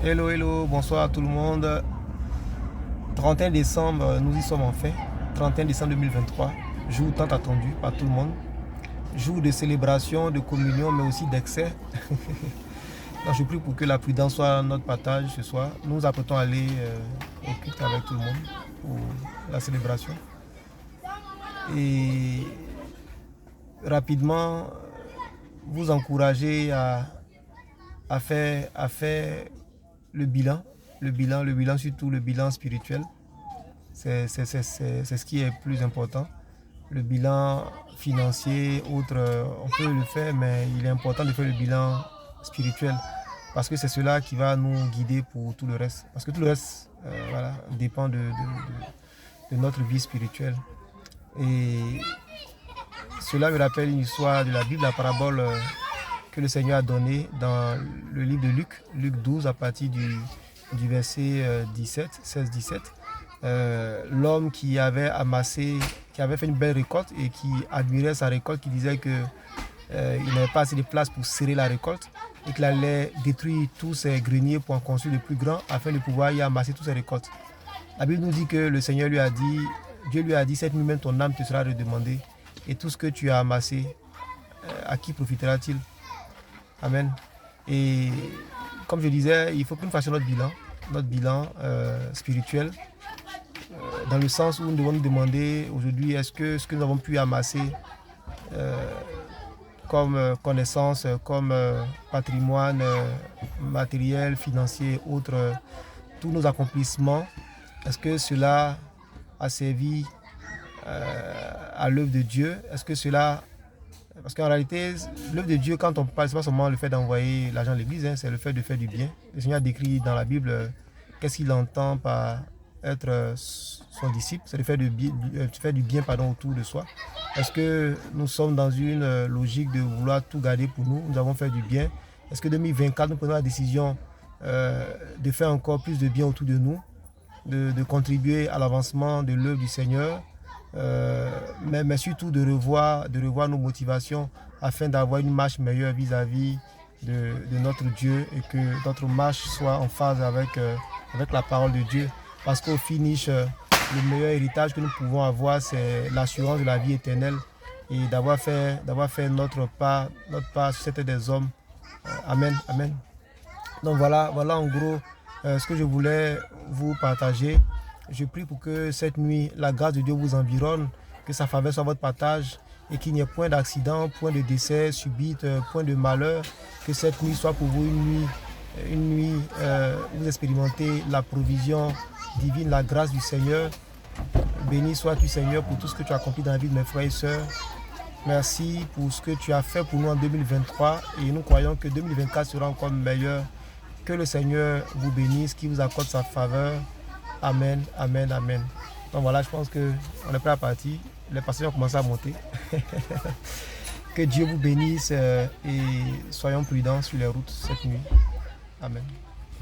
Hello, hello, bonsoir à tout le monde. 31 décembre, nous y sommes enfin. 31 décembre 2023, jour tant attendu par tout le monde. Jour de célébration, de communion, mais aussi d'excès. Donc je prie pour que la prudence soit notre partage ce soir. Nous nous apprêtons à aller au culte avec tout le monde pour la célébration. Et rapidement, vous encourager à faire le bilan, surtout le bilan spirituel. C'est ce qui est plus important. Le bilan financier, autre, on peut le faire, mais il est important de faire le bilan spirituel parce que c'est cela qui va nous guider pour tout le reste. Parce que tout le reste dépend de notre vie spirituelle. Et cela me rappelle une histoire de la Bible, la parabole que le Seigneur a donnée dans le livre de Luc, Luc 12, à partir du verset 16-17. L'homme qui avait fait une belle récolte et qui admirait sa récolte, qui disait qu'il n'avait pas assez de place pour serrer la récolte et qu'il allait détruire tous ses greniers pour en construire de plus grands afin de pouvoir y amasser toutes ses récoltes. La Bible nous dit que le Seigneur Dieu lui a dit, cette nuit même ton âme te sera redemandée et tout ce que tu as amassé, à qui profitera-t-il? Amen. Et comme je disais, il faut que nous fassions notre bilan spirituel, dans le sens où nous devons nous demander aujourd'hui, est-ce que ce que nous avons pu amasser comme connaissance, comme patrimoine matériel, financier, autres, tous nos accomplissements, est-ce que cela a servi à l'œuvre de Dieu? Est-ce que cela... Parce qu'en réalité, l'œuvre de Dieu, quand on parle, ce n'est pas seulement le fait d'envoyer l'argent à l'église, c'est le fait de faire du bien. Le Seigneur décrit dans la Bible qu'est-ce qu'il entend par être son disciple, c'est le fait de faire du bien autour de soi. Est-ce que nous sommes dans une logique de vouloir tout garder pour nous? Nous avons fait du bien. Est-ce que 2024, nous prenons la décision de faire encore plus de bien autour de nous, de contribuer à l'avancement de l'œuvre du Seigneur, mais surtout de revoir nos motivations afin d'avoir une marche meilleure vis-à-vis de notre Dieu et que notre marche soit en phase avec la parole de Dieu. Parce qu'au finish, le meilleur héritage que nous pouvons avoir, c'est l'assurance de la vie éternelle et d'avoir fait notre part sur cette terre des hommes. Amen, amen. Donc voilà en gros ce que je voulais vous partager. Je prie pour que cette nuit, la grâce de Dieu vous environne, que sa faveur soit votre partage et qu'il n'y ait point d'accident, point de décès subite, point de malheur. Que cette nuit soit pour vous une nuit où vous expérimentez la provision divine, la grâce du Seigneur. Béni sois-tu, Seigneur, pour tout ce que tu as accompli dans la vie de mes frères et sœurs. Merci pour ce que tu as fait pour nous en 2023 et nous croyons que 2024 sera encore meilleur. Que le Seigneur vous bénisse, qu'il vous accorde sa faveur. Amen, amen, amen. Donc voilà, je pense qu'on est prêt à partir. Les pasteurs ont commencé à monter. Que Dieu vous bénisse et soyons prudents sur les routes cette nuit. Amen.